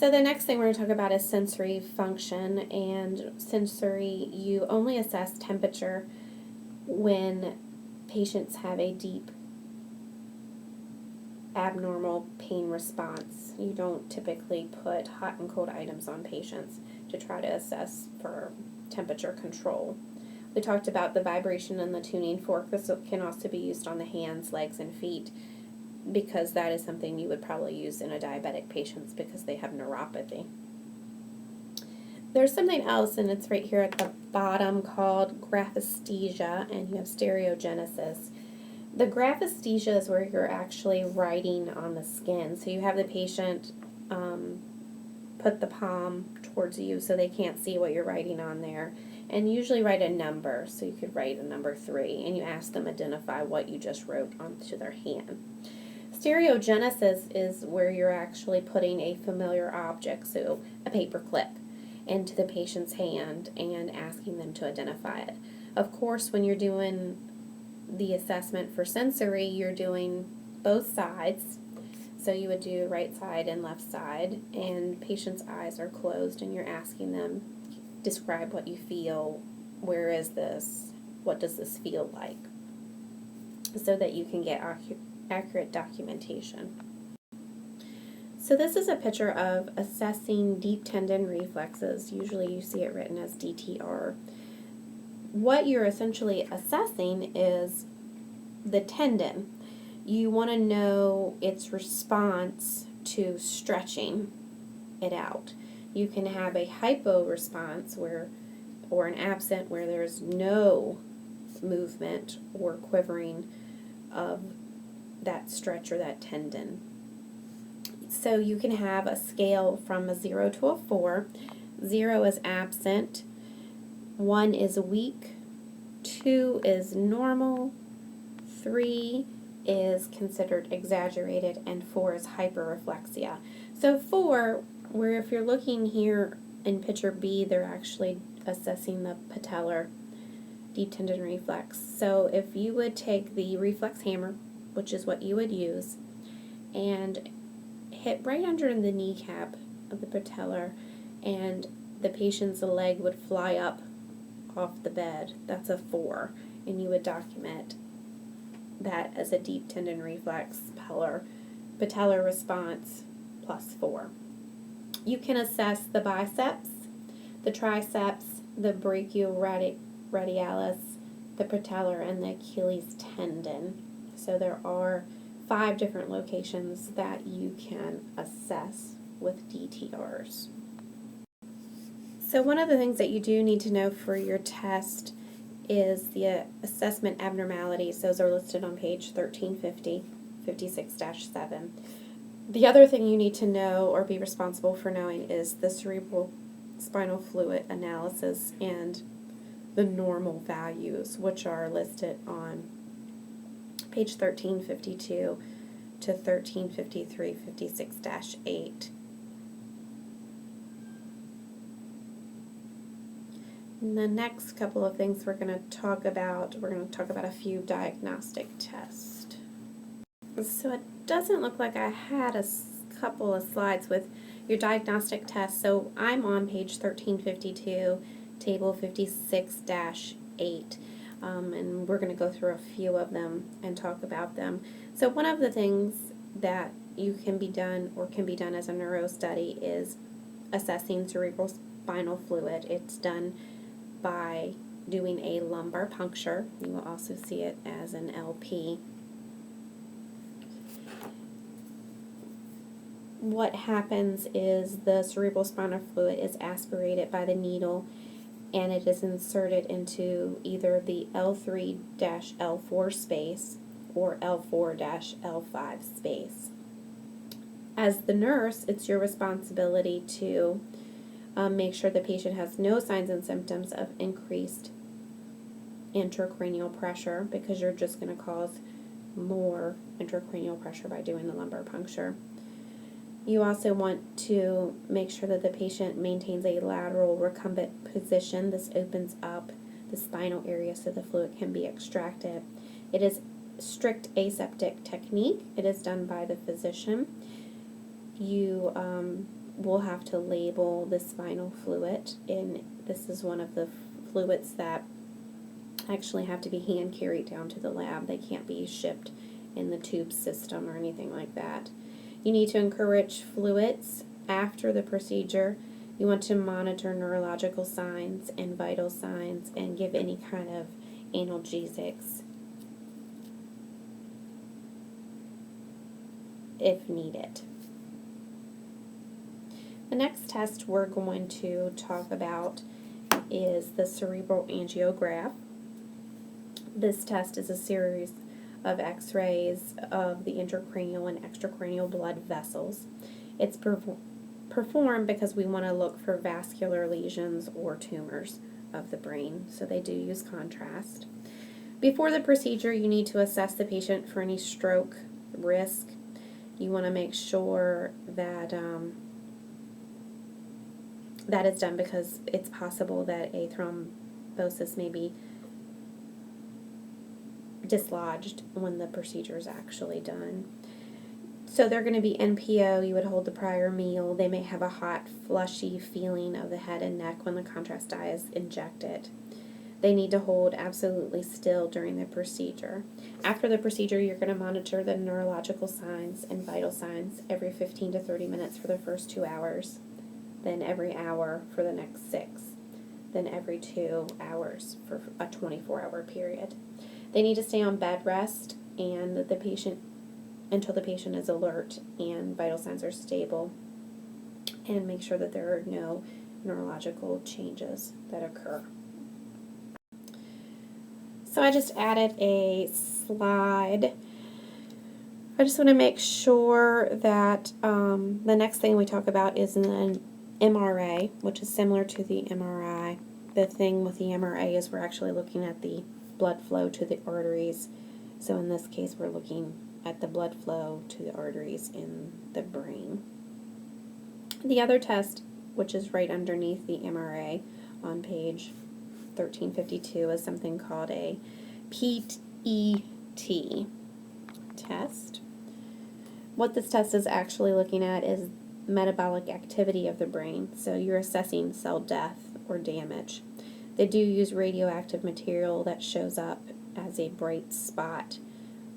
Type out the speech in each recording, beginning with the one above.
So the next thing we're going to talk about is sensory function, and sensory, you only assess temperature when patients have a deep abnormal pain response. You don't typically put hot and cold items on patients to try to assess for temperature control. We talked about the vibration and the tuning fork. This can also be used on the hands, legs, and feet, because that is something you would probably use in a diabetic patient because they have neuropathy. There's something else, and it's right here at the bottom, called graphesthesia, and you have stereogenesis. The graphesthesia is where you're actually writing on the skin. So you have the patient put the palm towards you so they can't see what you're writing on there, and usually write a number. So you could write a number 3, and you ask them identify what you just wrote onto their hand. Stereogenesis is where you're actually putting a familiar object, so a paper clip, into the patient's hand and asking them to identify it. Of course, when you're doing the assessment for sensory, you're doing both sides. So you would do right side and left side, and patients' eyes are closed, and you're asking them, describe what you feel, where is this, what does this feel like, so that you can get accurate documentation. So this is a picture of assessing deep tendon reflexes. Usually you see it written as DTR. What you're essentially assessing is the tendon. You want to know its response to stretching it out. You can have a hypo response or an absent where there's no movement or quivering of that stretch or that tendon. So you can have a scale from a 0 to a 4. 0 is absent, 1 is weak, 2 is normal, 3 is considered exaggerated, and 4 is hyperreflexia. So 4, where if you're looking here in picture B, they're actually assessing the patellar deep tendon reflex. So if you would take the reflex hammer, which is what you would use, and hit right under the kneecap of the patellar, and the patient's leg would fly up off the bed, that's a 4, and you would document that as a deep tendon reflex patellar response plus 4. You can assess the biceps, the triceps, the brachioradialis, the patellar, and the Achilles tendon. So there are 5 different locations that you can assess with DTRs. So one of the things that you do need to know for your test is the assessment abnormalities. Those are listed on page 1350, 56-7. The other thing you need to know or be responsible for knowing is the cerebral spinal fluid analysis and the normal values, which are listed on page 1352 to 1353, 56-8. And the next couple of things we're going to talk about a few diagnostic tests. So it doesn't look like I had a couple of slides with your diagnostic tests. So I'm on page 1352, table 56-8. And we're going to go through a few of them and talk about them. So one of the things that can be done as a neuro study is assessing cerebral spinal fluid. It's done by doing a lumbar puncture. You will also see it as an LP. What happens is the cerebral spinal fluid is aspirated by the needle, and it is inserted into either the L3-L4 space or L4-L5 space. As the nurse, it's your responsibility to make sure the patient has no signs and symptoms of increased intracranial pressure, because you're just going to cause more intracranial pressure by doing the lumbar puncture. You also want to make sure that the patient maintains a lateral recumbent position. This opens up the spinal area so the fluid can be extracted. It is strict aseptic technique. It is done by the physician. You we'll have to label the spinal fluid, and this is one of the fluids that actually have to be hand carried down to the lab. They can't be shipped in the tube system or anything like that. You need to encourage fluids after the procedure. You want to monitor neurological signs and vital signs and give any kind of analgesics if needed. The next test we're going to talk about is the cerebral angiograph. This test is a series of x-rays of the intracranial and extracranial blood vessels. It's performed because we want to look for vascular lesions or tumors of the brain, so they do use contrast. Before the procedure, you need to assess the patient for any stroke risk. You want to make sure that that is done because it's possible that a thrombosis may be dislodged when the procedure is actually done. So they're going to be NPO. You would hold the prior meal. They may have a hot, flushy feeling of the head and neck when the contrast dye is injected. They need to hold absolutely still during the procedure. After the procedure, you're going to monitor the neurological signs and vital signs every 15 to 30 minutes for the first 2 hours, then every hour for the next 6, then every 2 hours for a 24-hour period. They need to stay on bed rest and the patient until the patient is alert and vital signs are stable, and make sure that there are no neurological changes that occur. So I just added a slide. I just want to make sure that the next thing we talk about is an MRA, which is similar to the MRI. The thing with the MRA is we're actually looking at the blood flow to the arteries. So in this case, we're looking at the blood flow to the arteries in the brain. The other test, which is right underneath the MRA on page 1352, is something called a PET test. What this test is actually looking at is metabolic activity of the brain. So you're assessing cell death or damage. They do use radioactive material that shows up as a bright spot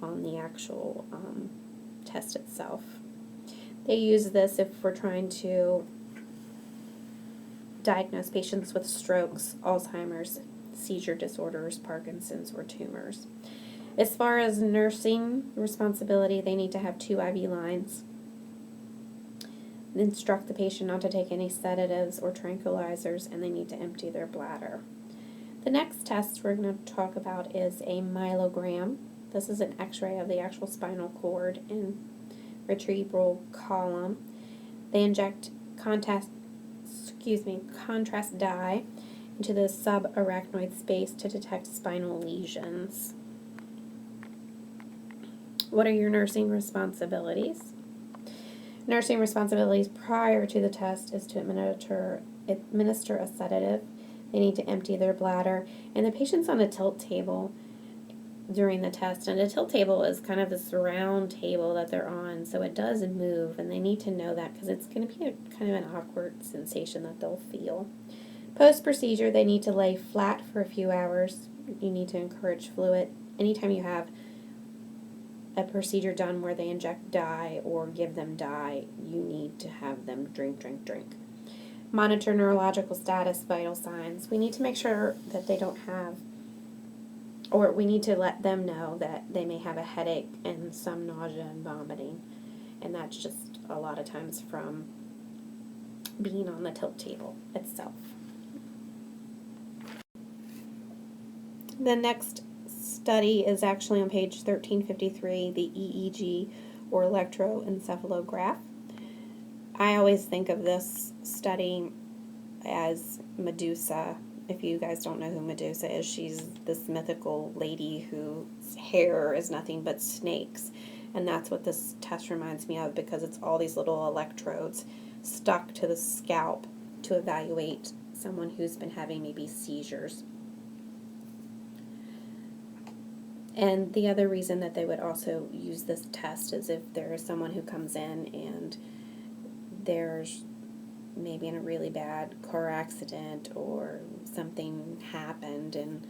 on the actual test itself. They use this if we're trying to diagnose patients with strokes, Alzheimer's, seizure disorders, Parkinson's, or tumors. As far as nursing responsibility, they need to have 2 IV lines, instruct the patient not to take any sedatives or tranquilizers, and they need to empty their bladder. The next test we're going to talk about is a myelogram. This is an x-ray of the actual spinal cord and vertebral column. They inject contrast dye into the subarachnoid space to detect spinal lesions. What are your nursing responsibilities? Nursing responsibilities prior to the test is to administer a sedative. They need to empty their bladder, and the patient's on a tilt table during the test, and a tilt table is kind of this round table that they're on, so it does move, and they need to know that because it's going to be kind of an awkward sensation that they'll feel. Post-procedure, they need to lay flat for a few hours. You need to encourage fluid. Anytime you have a procedure done where they inject dye or give them dye, you need to have them drink. Monitor neurological status, vital signs. We need to make sure that they don't have, or we need to let them know that they may have a headache and some nausea and vomiting, and that's just a lot of times from being on the tilt table itself. The next study is actually on page 1353, the EEG, or electroencephalograph. I always think of this study as Medusa. If you guys don't know who Medusa is, she's this mythical lady whose hair is nothing but snakes. And that's what this test reminds me of, because it's all these little electrodes stuck to the scalp to evaluate someone who's been having maybe seizures. And the other reason that they would also use this test is if there is someone who comes in and there's maybe in a really bad car accident or something happened and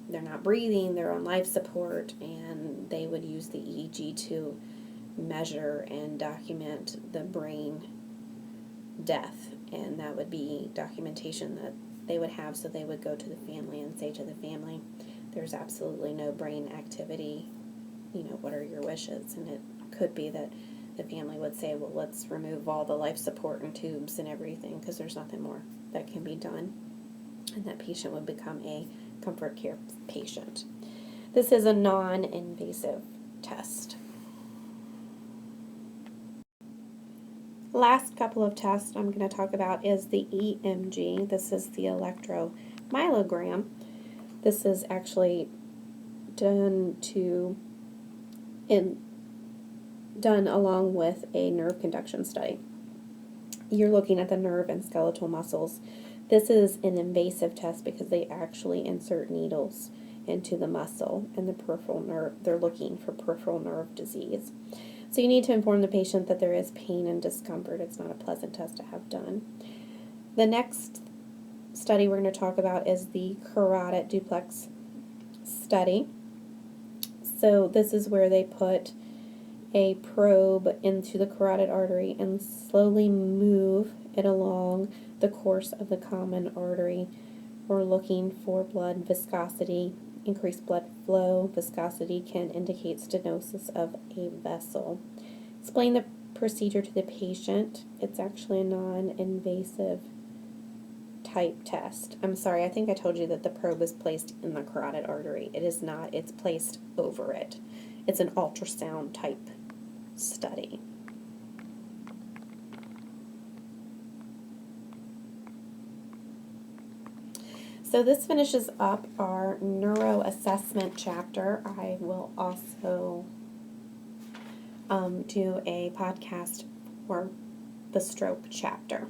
they're not breathing, they're on life support, and they would use the EEG to measure and document the brain death, and that would be documentation that they would have, so they would go to the family and say to the family, there's absolutely no brain activity, what are your wishes? And it could be that the family would say, well, let's remove all the life support and tubes and everything because there's nothing more that can be done, and that patient would become a comfort care patient. This is a non-invasive test. Last couple of tests I'm going to talk about is the EMG. This is the electromyogram. This is actually done along with a nerve conduction study. You're looking at the nerve and skeletal muscles. This is an invasive test because they actually insert needles into the muscle and the peripheral nerve. They're looking for peripheral nerve disease. So you need to inform the patient that there is pain and discomfort. It's not a pleasant test to have done. The next study we're going to talk about is the carotid duplex study. So this is where they put a probe into the carotid artery and slowly move it along the course of the common artery. We're looking for blood viscosity, increased blood flow. Viscosity can indicate stenosis of a vessel. Explain the procedure to the patient. It's actually a non-invasive type test. I'm sorry, I think I told you that the probe is placed in the carotid artery. It is not, it's placed over it. It's an ultrasound type study. So this finishes up our neuroassessment chapter. I will also do a podcast for the stroke chapter.